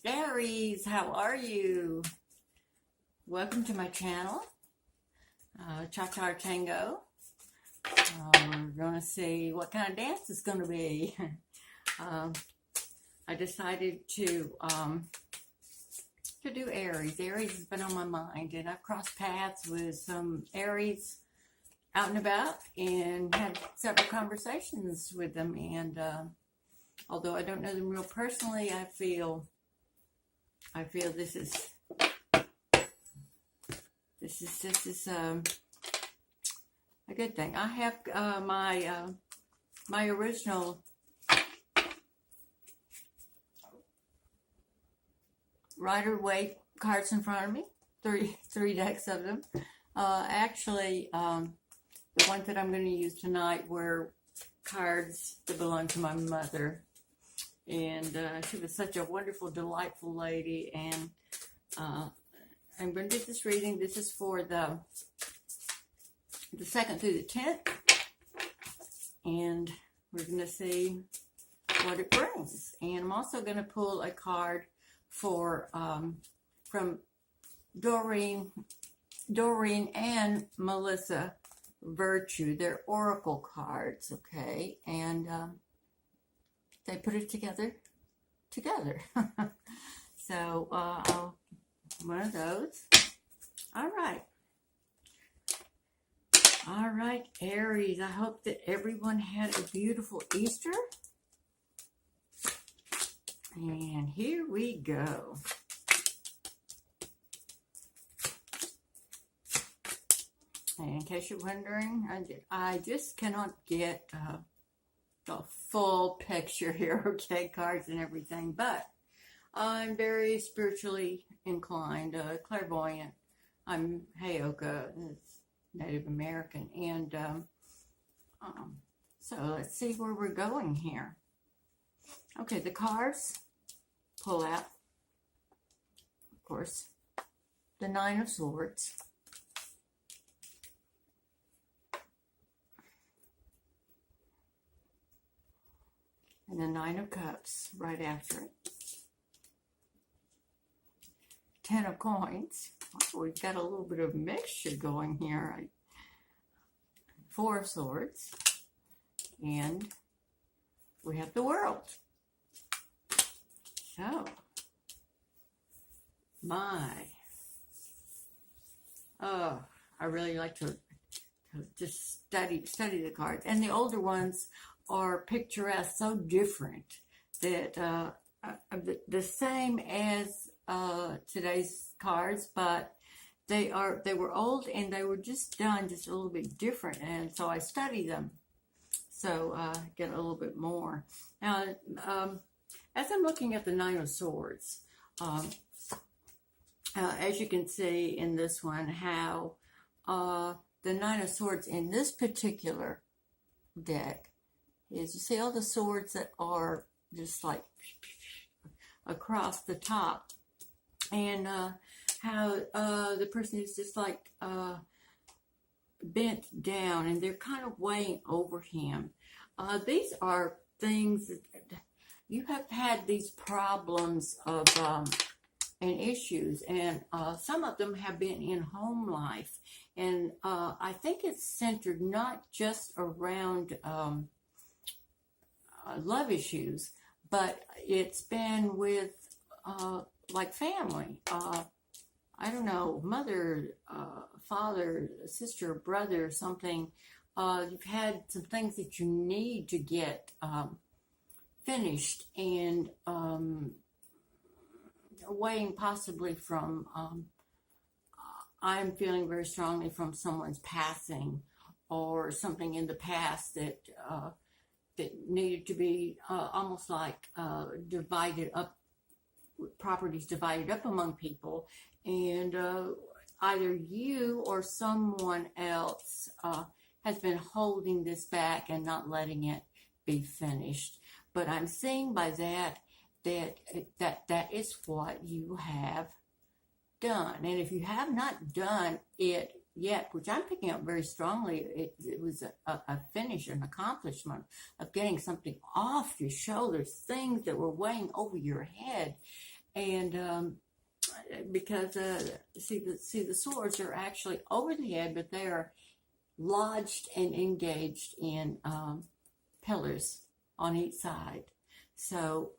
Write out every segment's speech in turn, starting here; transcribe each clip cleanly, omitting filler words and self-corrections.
Aries, how are you? Welcome to my channel, Cha-Cha Tango. We're going to see what kind of dance it's going to be. I decided to do Aries. Aries has been on my mind, and I've crossed paths with some Aries out and about and had several conversations with them. And although I don't know them real personally, I feel this is a good thing. I have my original Rider-Waite cards in front of me, three decks of them. Actually, the ones that I'm going to use tonight were cards that belong to my mother. And she was such a wonderful, delightful lady. And I'm going to do this reading. This is for the 2nd through the 10th. And we're going to see what it brings. And I'm also going to pull a card for from Doreen and Melissa Virtue. They're oracle cards, okay? And they put it together. So one of those. All right, Aries. I hope that everyone had a beautiful Easter. And here we go. And in case you're wondering, I just cannot get the full picture here, okay, cards and everything, but I'm very spiritually inclined, clairvoyant. I'm Heyoka, it's Native American, and so let's see where we're going here. Okay, the cards pull out, of course, the 9 of Swords, and the 9 of Cups right after it. 10 of Coins. Oh, we've got a little bit of mixture going here. 4 of Swords. And we have the World. So, I really like to just study the cards. And the older ones are picturesque, so different that the same as today's cards, but they were old and they were just done just a little bit different, and so I study them, so get a little bit more. Now, as I'm looking at the 9 of Swords, as you can see in this one, how the 9 of Swords in this particular deck is, you see all the swords that are just like across the top, and how the person is just like bent down, and they're kind of weighing over him. These are things that you have had, these problems of and issues, and some of them have been in home life, and I think it's centered not just around love issues, but it's been with like family. I don't know, mother, father, sister, brother, something. You've had some things that you need to get finished, and weighing possibly from, I'm feeling very strongly from someone's passing, or something in the past that needed to be almost like divided up, properties divided up among people, and either you or someone else has been holding this back and not letting it be finished. But I'm seeing by that is what you have done. And if you have not done it yet, which I'm picking up very strongly, it was a finish, an accomplishment of getting something off your shoulders, things that were weighing over your head. and because see the swords are actually over the head, but they are lodged and engaged in pillars on each side. So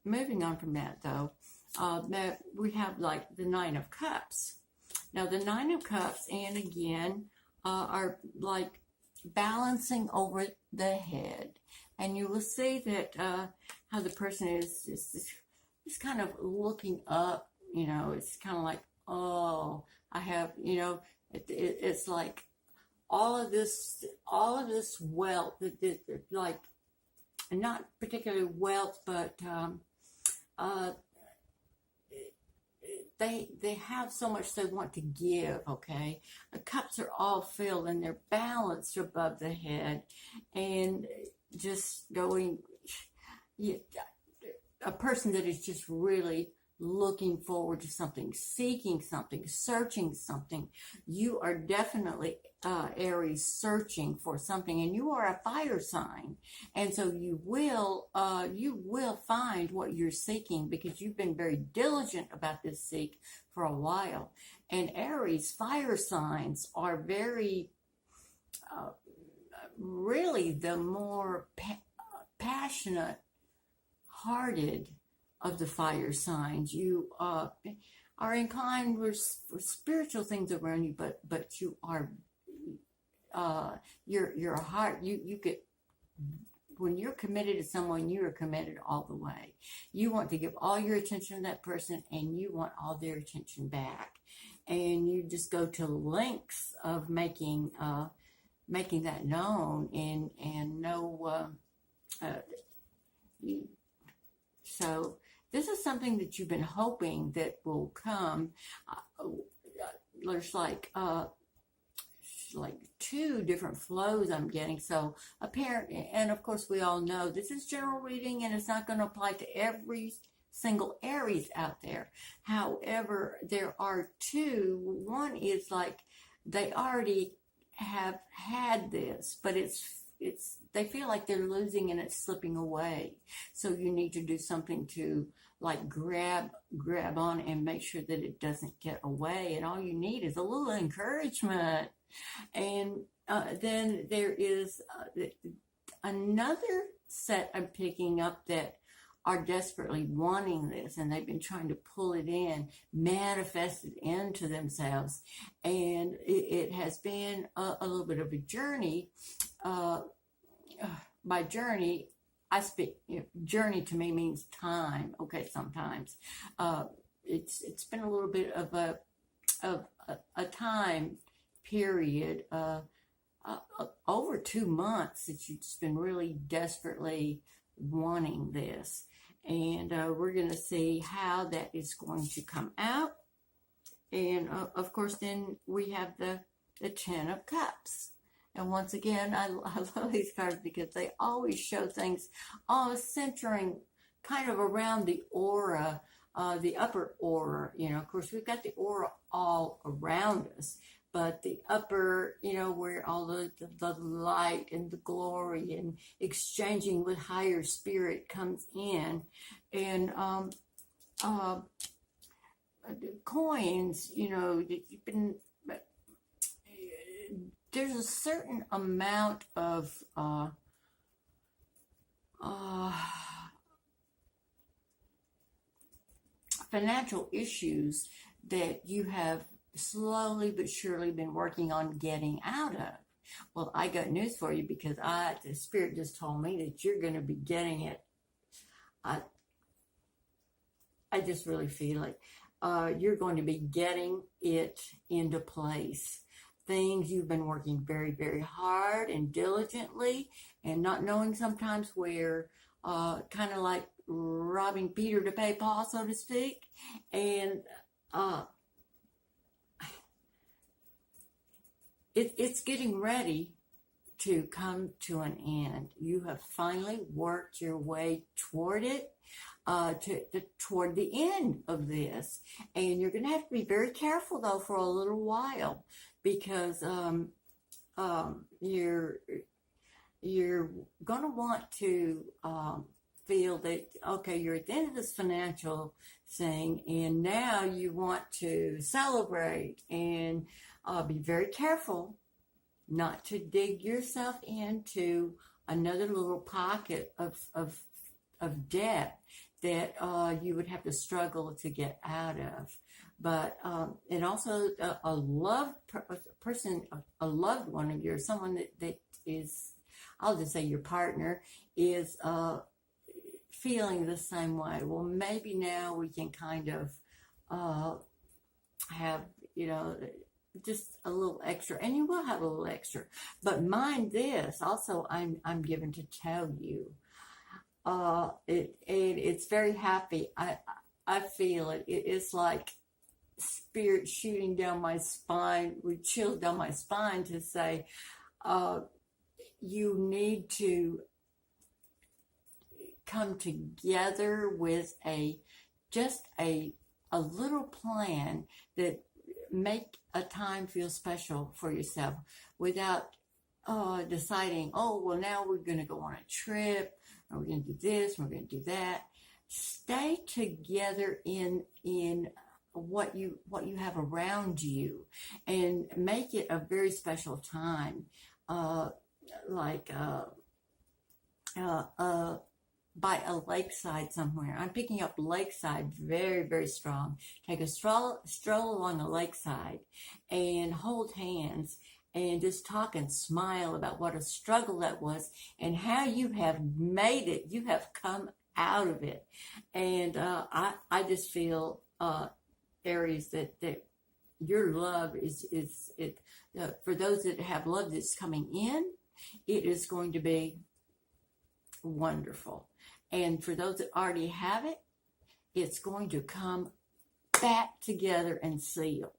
moving on from that, though, now we have like the Nine of Cups. Now the Nine of Cups, and again, are like balancing over the head, and you will see that how the person is kind of looking up. You know, it's kind of like, oh, I have, you know, it's like all of this wealth, like, not particularly wealth, but they have so much they want to give. Okay, the cups are all filled and they're balanced above the head, and just going, a person that is just really looking forward to something, seeking something, searching something. You are definitely Aries, searching for something, and you are a fire sign, and so you will find what you're seeking, because you've been very diligent about this seek for a while. And Aries, fire signs are very really the more passionate hearted of the fire signs. You are inclined for spiritual things around you, but you are your heart, you get, when you're committed to someone, you are committed all the way. You want to give all your attention to that person, and you want all their attention back, and you just go to lengths of making that known, and no so this is something that you've been hoping that will come. There's like two different flows I'm getting. So apparently, and of course we all know this is general reading, and it's not going to apply to every single Aries out there. However, there are two. One is like they already have had this, but it's they feel like they're losing and it's slipping away. So you need to do something to like grab on and make sure that it doesn't get away. And all you need is a little encouragement. And then there is another set I'm picking up that are desperately wanting this, and they've been trying to pull it in, manifest it into themselves. And it has been a little bit of a journey. By journey, I speak, journey to me means time. Okay, sometimes it's been a little bit of a time period, over 2 months, that you've just been really desperately wanting this. And we're going to see how that is going to come out. And of course, then we have the Ten of Cups. And once again, I love these cards because they always show things centering kind of around the aura, the upper aura. Of course, we've got the aura all around us, but the upper, where all the light and the glory and exchanging with higher spirit comes in. And coins, that you've been, there's a certain amount of financial issues that you have slowly but surely been working on getting out of. Well, I got news for you, because the Spirit just told me that you're going to be getting it. I just really feel it. You're going to be getting it into place. Things you've been working very, very hard and diligently, and not knowing sometimes where, kind of like robbing Peter to pay Paul, so to speak. And it's getting ready to come to an end. You have finally worked your way toward it, toward the end of this. And you're going to have to be very careful, though, for a little while, because you're going to want to feel that, okay, you're at the end of this financial thing, and now you want to celebrate, and be very careful not to dig yourself into another little pocket of debt that you would have to struggle to get out of. But and also a loved person, a loved one of yours, someone that is, I'll just say your partner, is feeling the same way. Well, maybe now we can kind of have, just a little extra, and you will have a little extra. But mind this, also, I'm given to tell you, it's very happy. I feel it. It's like spirit shooting down my spine, with chills down my spine to say, you need to come together with just a little plan that make a time feel special for yourself, without deciding, oh, well, now we're going to go on a trip, or we're going to do this, or we're going to do that. Stay together in what you have around you, and make it a very special time, by a lakeside somewhere. I'm picking up lakeside very, very strong. Take a stroll along a lakeside and hold hands and just talk and smile about what a struggle that was, and how you have made it. You have come out of it. And I just feel, Aries, that your love is for those that have love that's coming in, it is going to be wonderful. And for those that already have it, it's going to come back together and seal.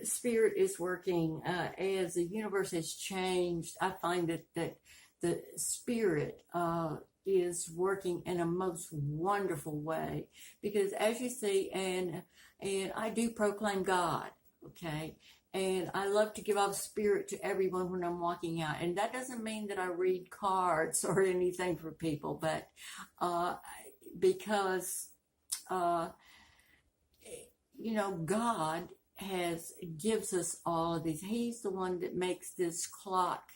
Spirit is working as the universe has changed. I find that the spirit is working in a most wonderful way, because as you see, and I do proclaim God, okay? And I love to give off spirit to everyone when I'm walking out. And that doesn't mean that I read cards or anything for people, but because, God gives us all of these. He's the one that makes this clock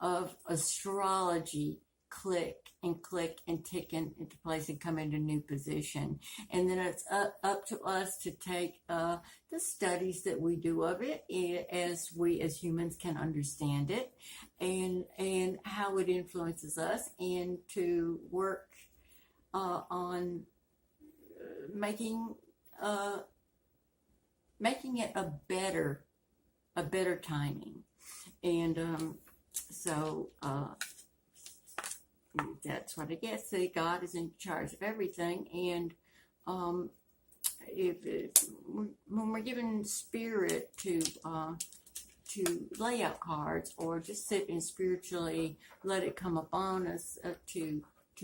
of astrology click and tick into place and come into new position. And then it's up to us to take the studies that we do of it, as we as humans can understand it, and how it influences us, and to work on making it a better timing. And so that's what I guess. See, God is in charge of everything, and when we're given spirit to lay out cards, or just sit and spiritually let it come upon us, to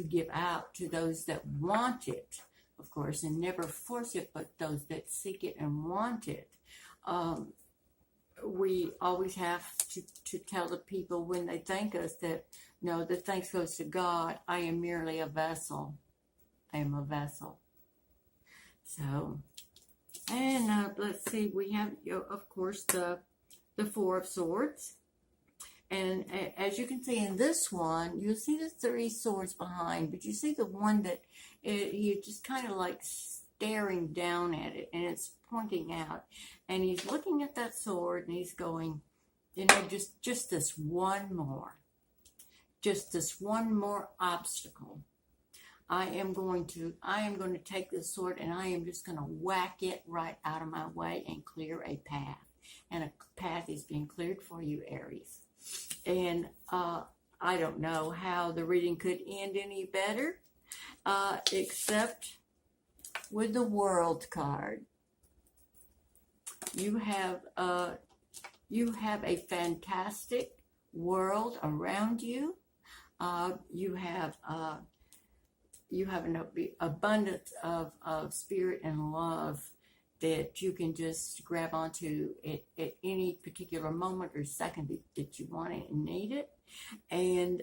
give out to those that want it, of course, and never force it, but those that seek it and want it. We always have to tell the people when they thank us that, no, the thanks goes to God. I am merely a vessel. I am a vessel. So, and let's see, we have, of course, the Four of Swords. And as you can see in this one, you'll see the Three Swords behind, but you see the one that you just kind of like staring down at it, and it's pointing out, and he's looking at that sword, and he's going, just this one more obstacle. I am going to take this sword, and I am just going to whack it right out of my way and clear a path. And a path is being cleared for you, Aries. And I don't know how the reading could end any better, except with the World card. You have a fantastic world around you. You have an abundance of spirit and love that you can just grab onto at any particular moment or second that you want it and need it. And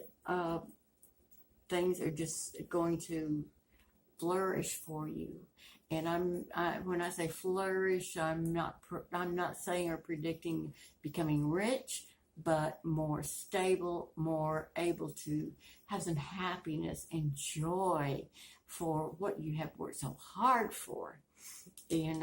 things are just going to flourish for you. And when I say flourish, I'm not saying or predicting becoming rich, but more stable, more able to have some happiness and joy for what you have worked so hard for. And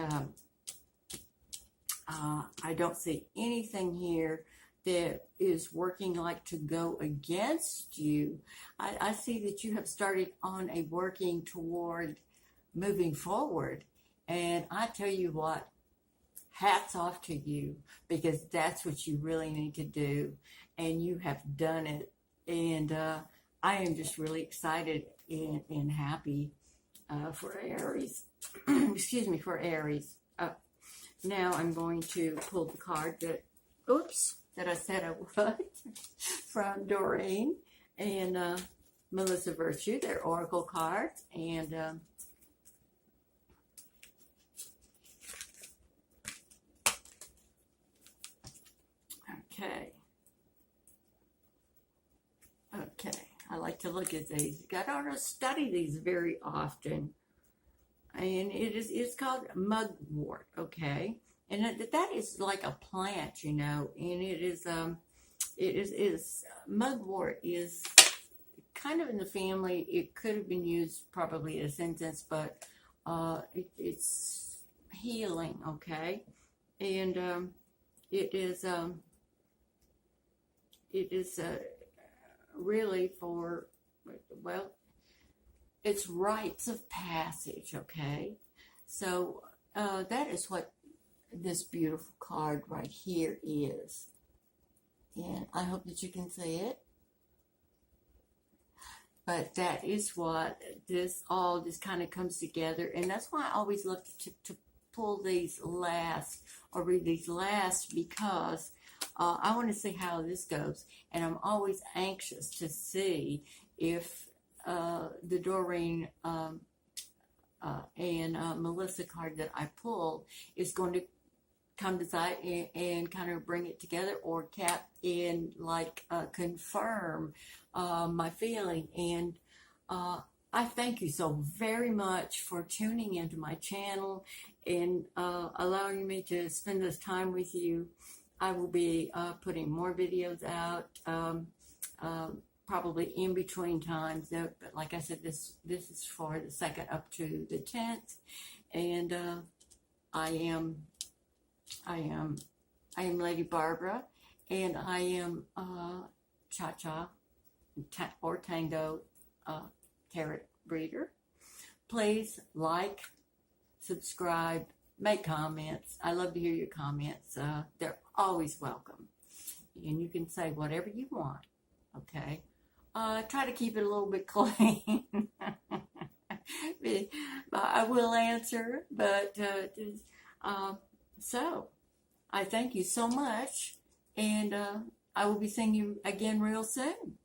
I don't see anything here that is working like to go against you. I see that you have started on a working toward moving forward. And I tell you what, hats off to you, because that's what you really need to do. And you have done it. And I am just really excited and happy for Aries. Excuse me, for Aries. Now I'm going to pull the card that I said I would from Doreen and Melissa Virtue. They're oracle cards. And okay. I like to look at these. I don't study these very often. And it's called mugwort, okay? And that is like a plant, you know, and mugwort is kind of in the family. It could have been used probably in a sentence, but it's healing, okay? And it is really for, well, it's rites of passage, okay? So that is what this beautiful card right here is. And I hope that you can see it. But that is what this all just kind of comes together. And that's why I always look to pull these last or read these last, because I want to see how this goes. And I'm always anxious to see if the Doreen and Melissa card that I pull is going to come to sight and kind of bring it together, or cap in, like confirm my feeling. And I thank you so very much for tuning into my channel and allowing me to spend this time with you. I will be putting more videos out, probably in between times. But like I said, this is for the 2nd up to the 10th, and I am Lady Barbara, and I am Cha-Cha or Tango Tarot Reader. Please like, subscribe, make comments. I love to hear your comments. They're always welcome. And you can say whatever you want, okay? Try to keep it a little bit clean. I will answer, but so I thank you so much, and I will be seeing you again real soon.